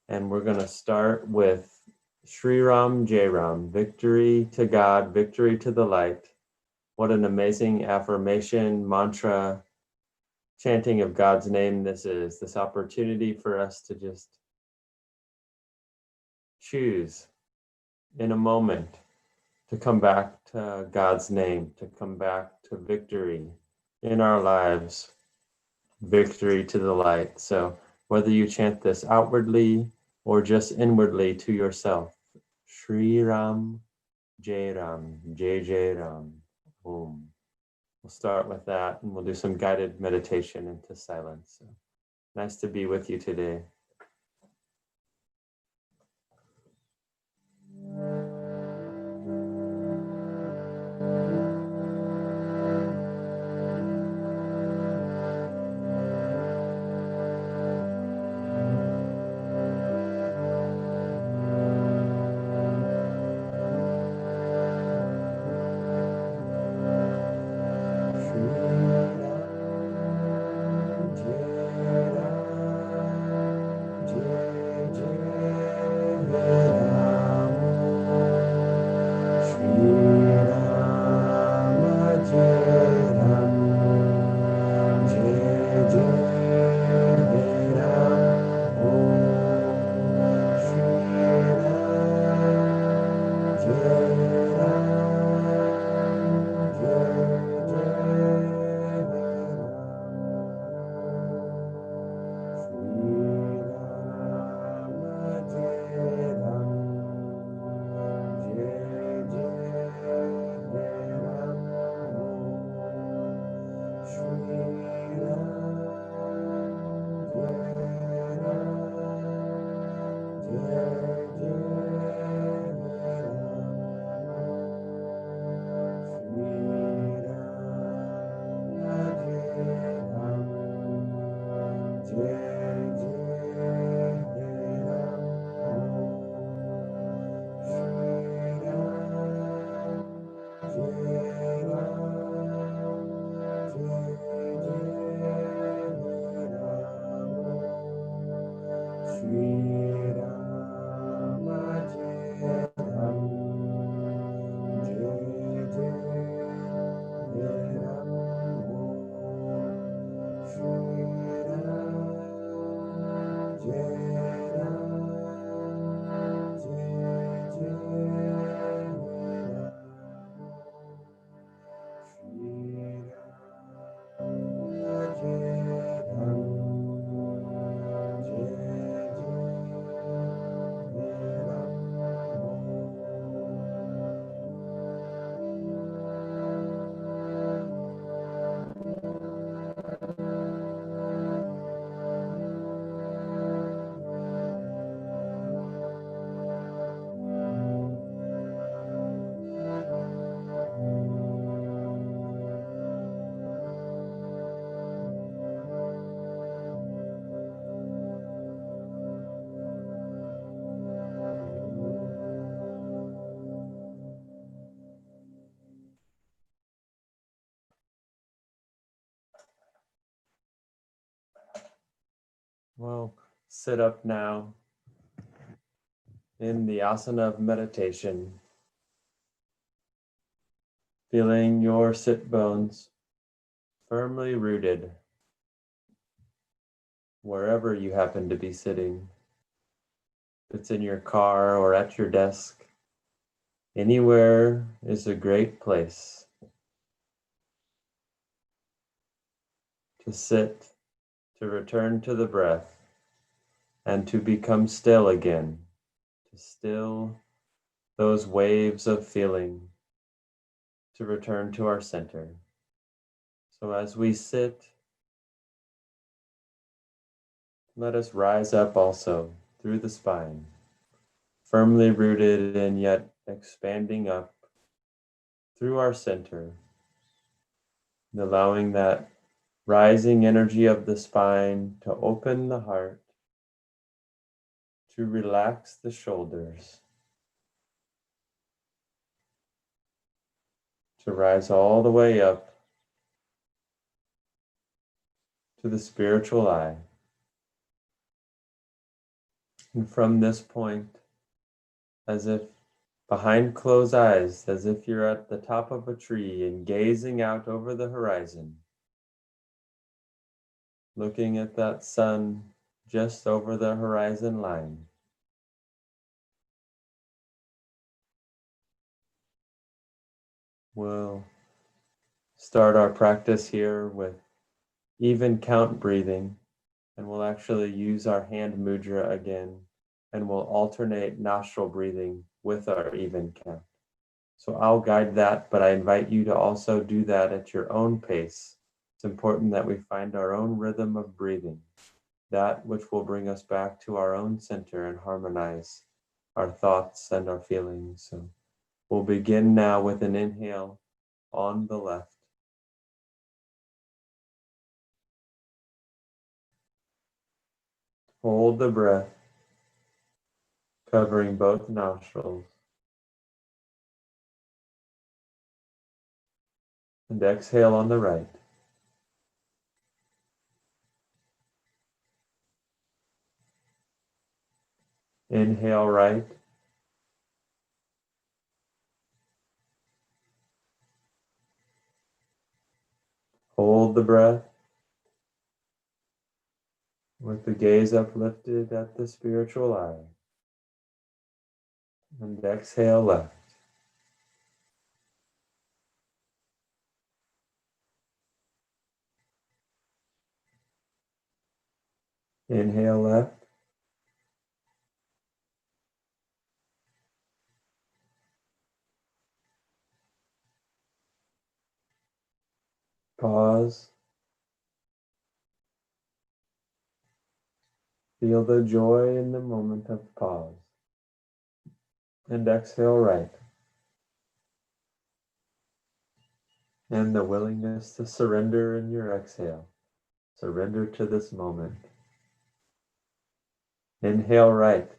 And we're going to start with Sri Ram Jai Ram, victory to God, victory to the light. What an amazing affirmation, mantra, chanting of God's name this is, this opportunity for us to just choose in a moment to come back to God's name, to come back to victory in our lives, victory to the light. So whether you chant this outwardly or just inwardly to yourself, Sri Ram, Jai Ram, Jai Jai Ram, Om. We'll start with that and we'll do some guided meditation into silence. So nice to be with you today. Well, sit up now in the asana of meditation, feeling your sit bones firmly rooted wherever you happen to be sitting. If it's in your car or at your desk, anywhere is a great place to sit, to return to the breath, and to become still again, to still those waves of feeling, to return to our center. So as we sit, let us rise up also through the spine, firmly rooted and yet expanding up through our center, and allowing that rising energy of the spine to open the heart, to relax the shoulders, to rise all the way up to the spiritual eye. And from this point, as if behind closed eyes, as if you're at the top of a tree and gazing out over the horizon, looking at that sun just over the horizon line. We'll start our practice here with even count breathing, and we'll actually use our hand mudra again, and we'll alternate nostril breathing with our even count. So I'll guide that, but I invite you to also do that at your own pace. It's important that we find our own rhythm of breathing, that which will bring us back to our own center and harmonize our thoughts and our feelings. So we'll begin now with an inhale on the left. Hold the breath, covering both nostrils. And exhale on the right. Inhale right. Hold the breath with the gaze uplifted at the spiritual eye. And exhale left. Inhale left. Pause. Feel the joy in the moment of pause. And exhale right. And the willingness to surrender in your exhale. Surrender to this moment. Inhale right.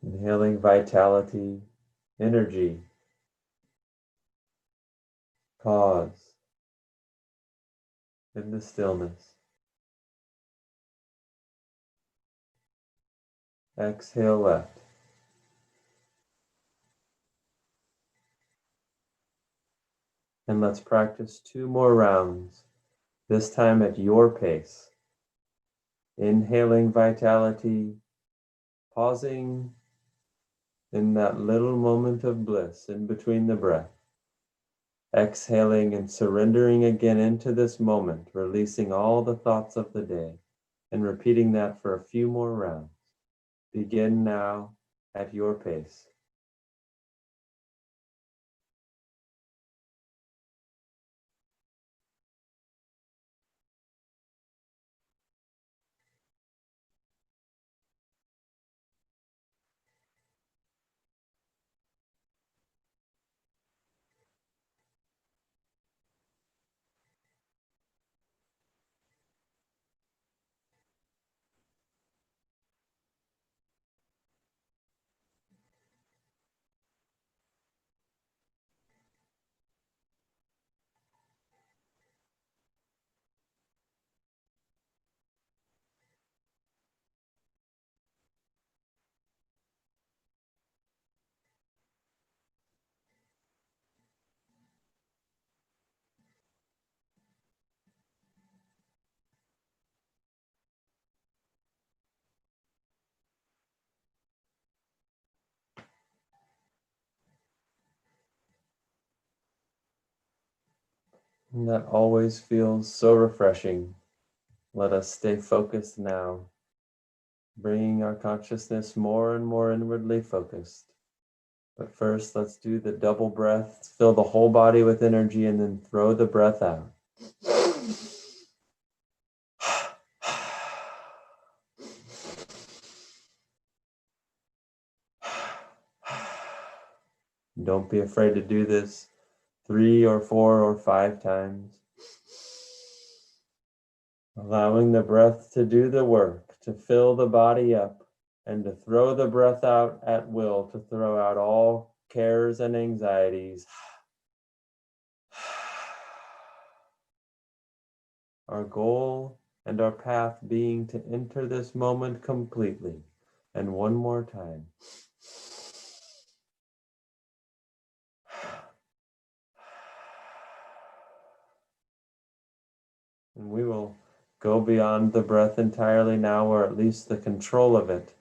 Inhaling vitality, energy. Pause in the stillness. Exhale left. And let's practice 2 more rounds, this time at your pace. Inhaling vitality, pausing in that little moment of bliss in between the breath. Exhaling and surrendering again into this moment, releasing all the thoughts of the day, and repeating that for a few more rounds. Begin now at your pace. And that always feels so refreshing. Let us stay focused now, bringing our consciousness more and more inwardly focused. But first, let's do the double breath. Fill the whole body with energy and then throw the breath out. Don't be afraid to do this 3 or 4 or 5 times. Allowing the breath to do the work, to fill the body up, and to throw the breath out at will, to throw out all cares and anxieties. Our goal and our path being to enter this moment completely. And one more time. And we will go beyond the breath entirely now, or at least the control of it,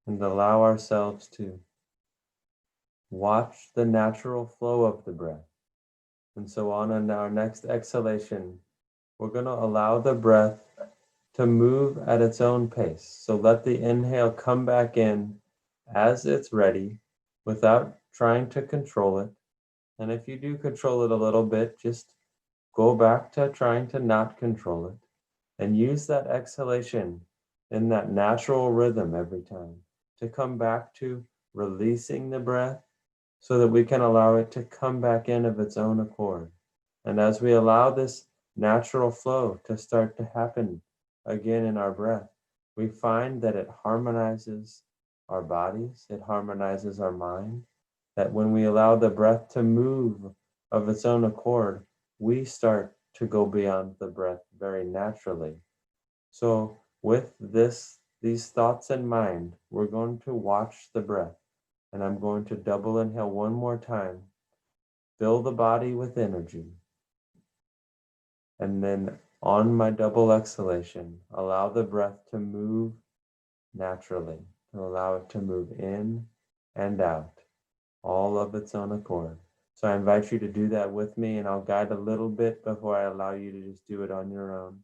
and allow ourselves to watch the natural flow of the breath. And so on in our next exhalation, we're going to allow the breath to move at its own pace. So let the inhale come back in as it's ready without trying to control it. And if you do control it a little bit, just go back to trying to not control it and use that exhalation in that natural rhythm every time to come back to releasing the breath so that we can allow it to come back in of its own accord. And as we allow this natural flow to start to happen again in our breath, we find that it harmonizes our bodies, it harmonizes our mind, that when we allow the breath to move of its own accord, we start to go beyond the breath very naturally. So with these thoughts in mind, we're going to watch the breath. And I'm going to double inhale one more time. Fill the body with energy. And then on my double exhalation, allow the breath to move naturally, to allow it to move in and out, all of its own accord. So I invite you to do that with me, and I'll guide a little bit before I allow you to just do it on your own.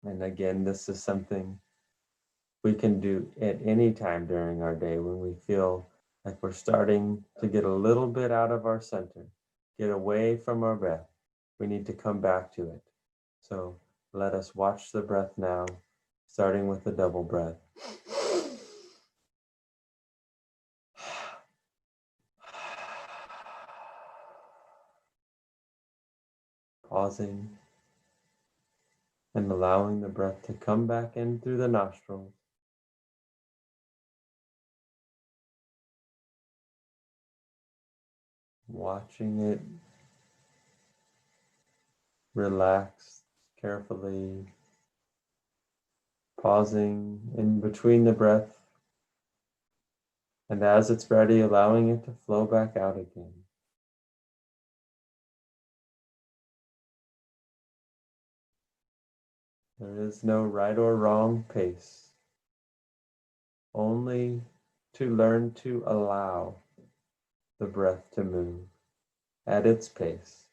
And again, this is something we can do at any time during our day when we feel like we're starting to get a little bit out of our center, get away from our breath. We need to come back to it. So let us watch the breath now, starting with the double breath. Pausing and allowing the breath to come back in through the nostrils. Watching it relax carefully, pausing in between the breath, and as it's ready, allowing it to flow back out again. There is no right or wrong pace, only to learn to allow the breath to move at its pace.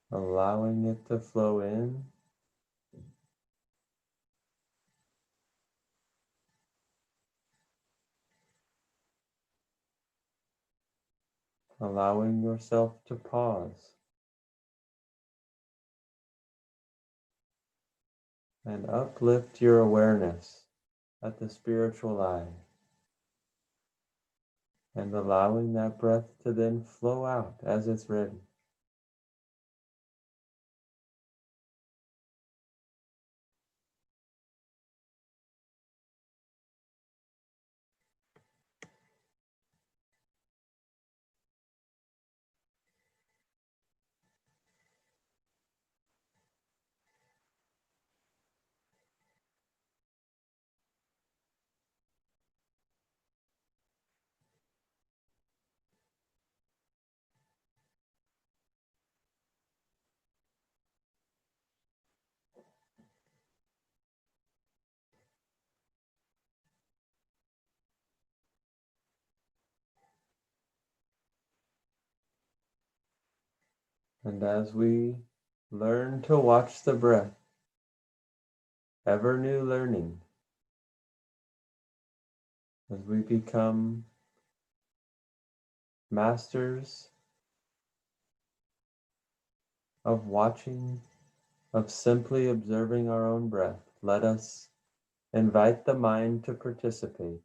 Allowing it to flow in, allowing yourself to pause and uplift your awareness at the spiritual eye, and allowing that breath to then flow out as it's ready. And as we learn to watch the breath, ever new learning, as we become masters of watching, of simply observing our own breath, let us invite the mind to participate.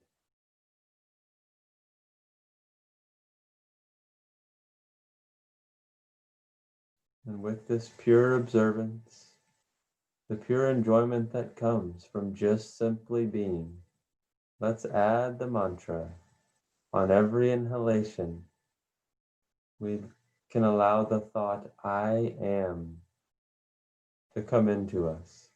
And with this pure observance, the pure enjoyment that comes from just simply being, let's add the mantra on every inhalation we can allow the thought, I am, to come into us.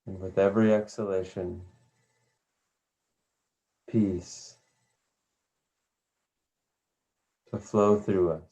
And with every exhalation, peace to flow through us.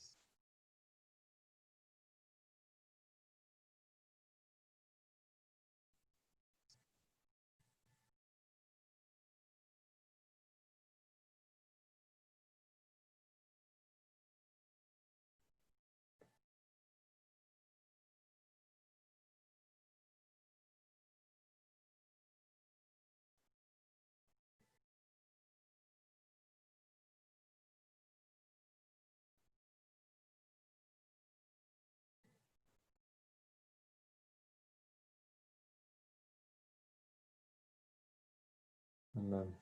And then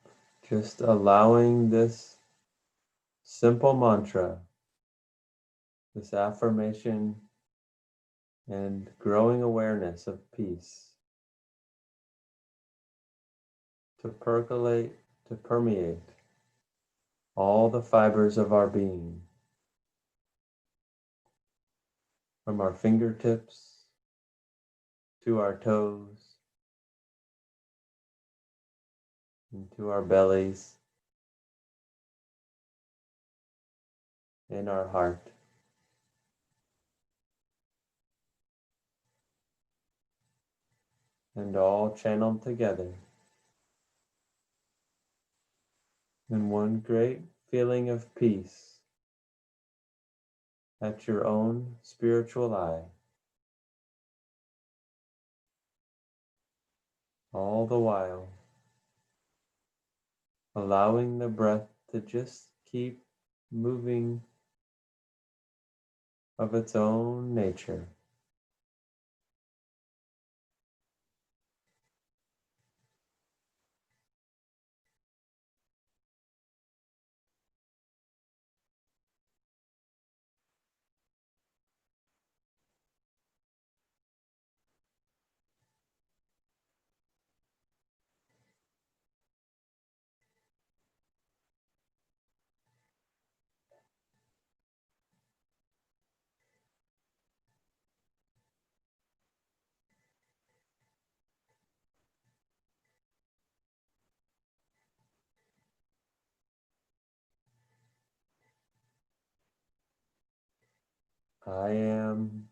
just allowing this simple mantra, this affirmation, and growing awareness of peace to percolate, to permeate all the fibers of our being, from our fingertips to our toes, into our bellies, in our heart. And all channeled together in one great feeling of peace at your own spiritual eye, all the while allowing the breath to just keep moving of its own nature. I am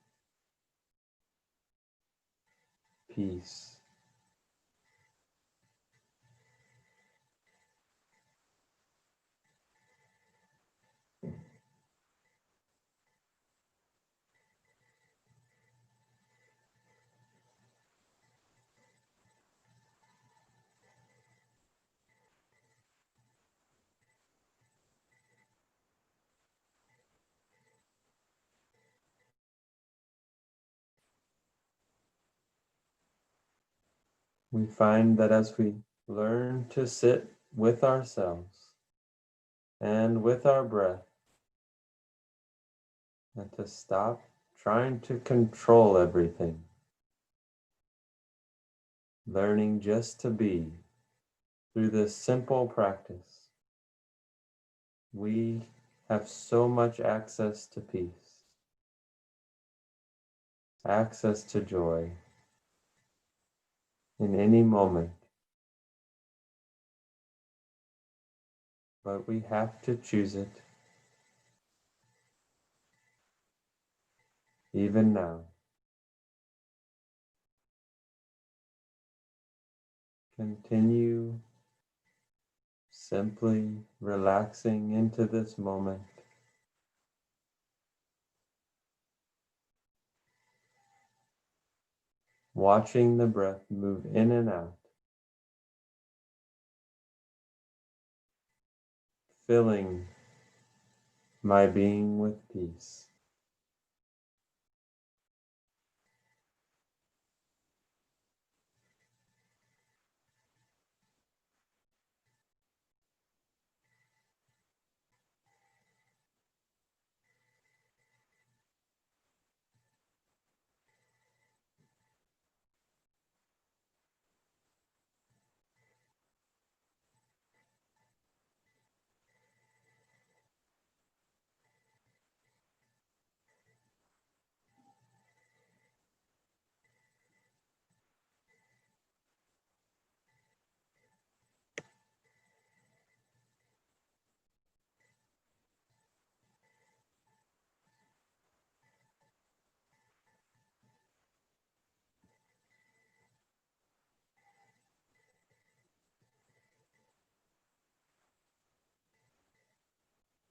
peace. We find that as we learn to sit with ourselves and with our breath, and to stop trying to control everything, learning just to be through this simple practice, we have so much access to peace, access to joy in any moment. But we have to choose it, even now. Continue simply relaxing into this moment, watching the breath move in and out, filling my being with peace.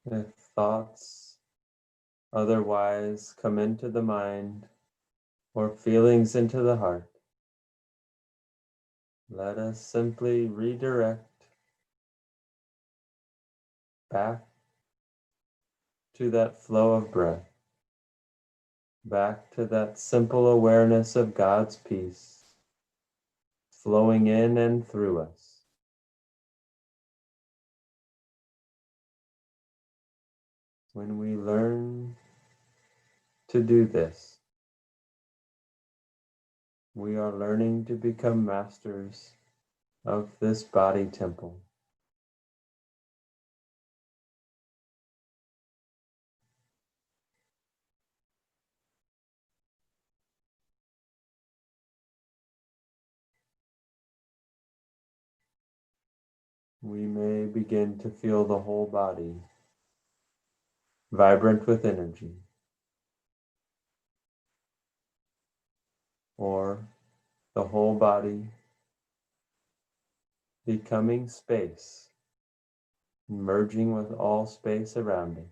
If thoughts otherwise come into the mind or feelings into the heart, let us simply redirect back to that flow of breath, back to that simple awareness of God's peace flowing in and through us. When we learn to do this, we are learning to become masters of this body temple. We may begin to feel the whole body vibrant with energy, or the whole body becoming space, merging with all space around it.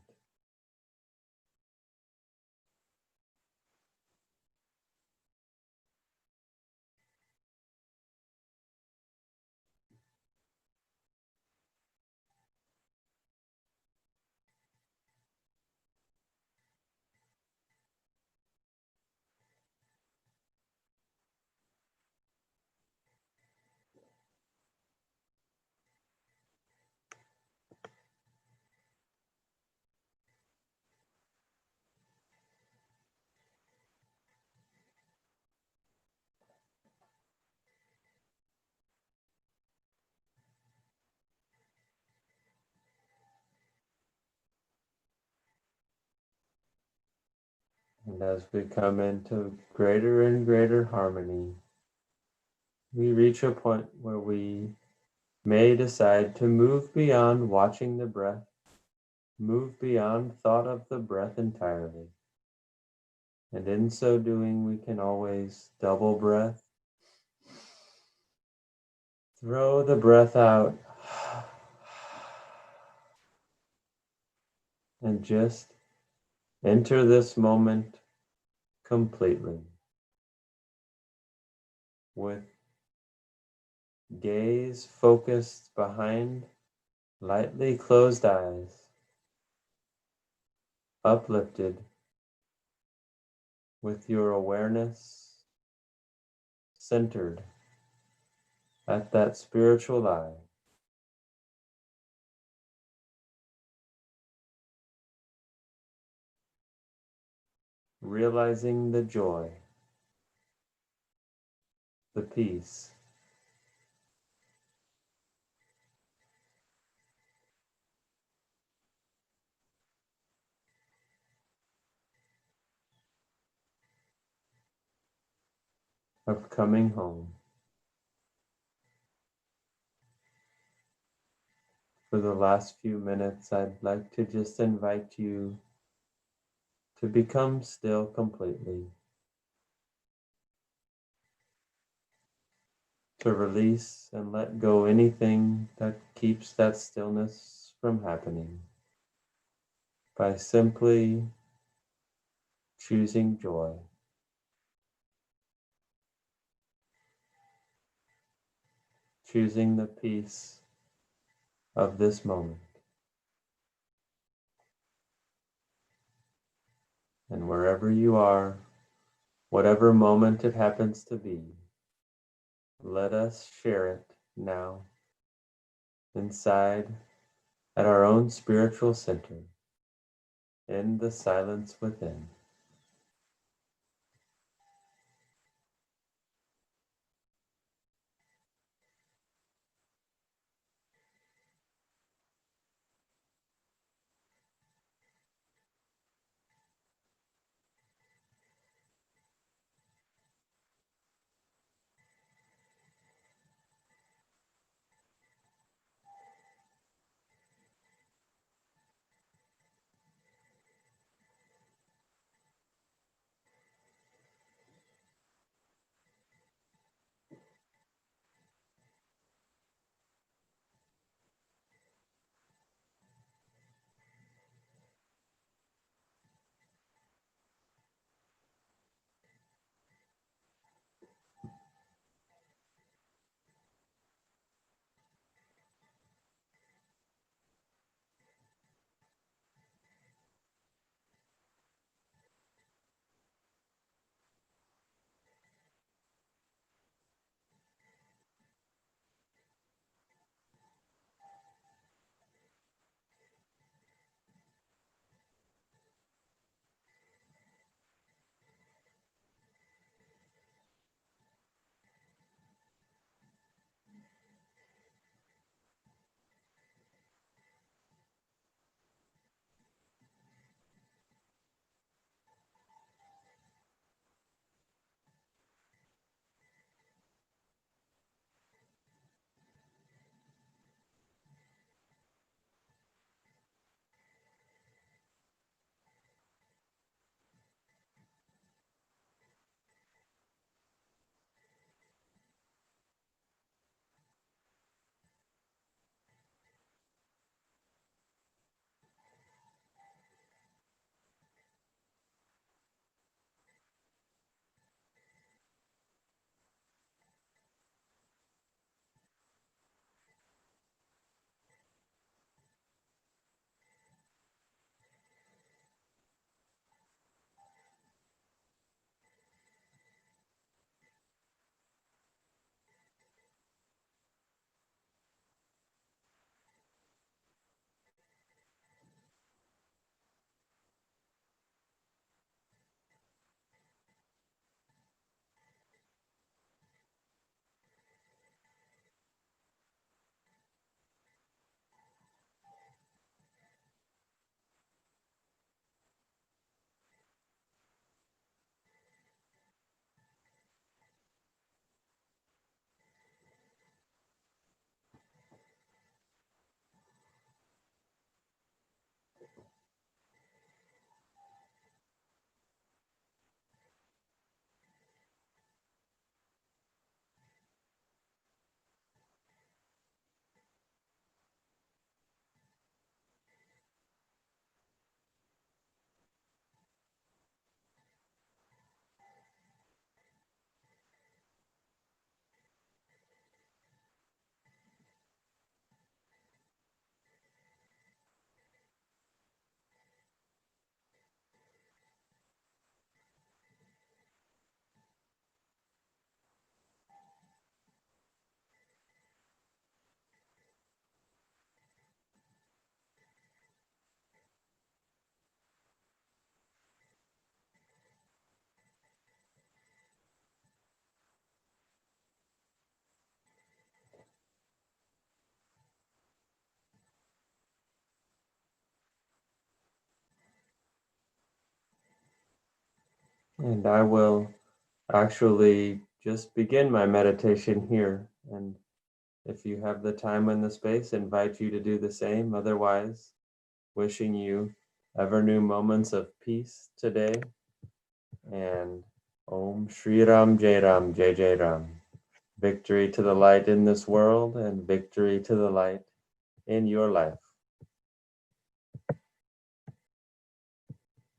And as we come into greater and greater harmony, we reach a point where we may decide to move beyond watching the breath, move beyond thought of the breath entirely. And in so doing, we can always double breath, throw the breath out, and just enter this moment completely with gaze focused behind lightly closed eyes, uplifted with your awareness centered at that spiritual eye. Realizing the joy, the peace, of coming home. For the last few minutes, I'd like to just invite you to become still completely, to release and let go anything that keeps that stillness from happening by simply choosing joy, choosing the peace of this moment. And wherever you are, whatever moment it happens to be, let us share it now inside at our own spiritual center in the silence within. And I will actually just begin my meditation here. And if you have the time and the space, invite you to do the same. Otherwise, wishing you ever new moments of peace today. And Om Shri Ram Jai Ram Jai Jai Ram. Victory to the light in this world and victory to the light in your life.